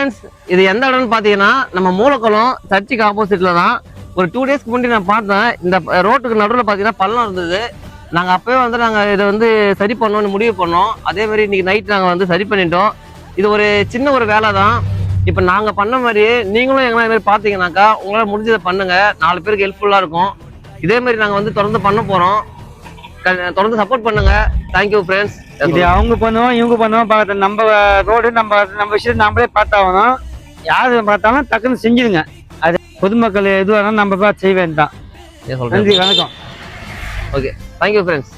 Friends, இது எந்த இடம்னு பார்த்தீங்கன்னா நம்ம மூலக்குளம் சர்ச்சுக்கு ஆப்போசிட்ல தான். ஒரு 2 டேஸ்க்கு முன்னாடி நான் பார்த்தேன். இந்த ரோட்டுக்கு நடுவில் பார்த்தீங்கன்னா பள்ளம் இருந்தது. நாங்கள் அப்போயே வந்து நாங்கள் இதை வந்து சரி பண்ணோம்னு முடிவு பண்ணோம். அதே மாதிரி இன்னைக்கு நைட் நாங்கள் வந்து சரி பண்ணிட்டோம். இது ஒரு சின்ன ஒரு வேலை தான். இப்போ நாங்கள் பண்ண மாதிரியே நீங்களும் எங்களை இது மாதிரி பார்த்தீங்கன்னாக்கா உங்களால் முடிஞ்சதை பண்ணுங்க. 4 பேருக்கு ஹெல்ப்ஃபுல்லாக இருக்கும். இதே மாதிரி நாங்கள் வந்து தொடர்ந்து பண்ண போகிறோம். தொடர்ந்து சப்போர்ட் பண்ணுங்க. Thank you friends. இது அவங்க பண்ணுவோம் இவங்க பண்ணுவோம் பார்த்து நம்ம ரோடு நம்ம விஷயத்தை நம்மளே பார்த்தாகணும். யாரு பார்த்தாலும் டக்குன்னு செஞ்சிருங்க. அது பொதுமக்கள் எதுவாக நம்ம பார்த்து செய்ய வேண்டாம். சொல்றேன். நன்றி, வணக்கம். Okay, thank you friends.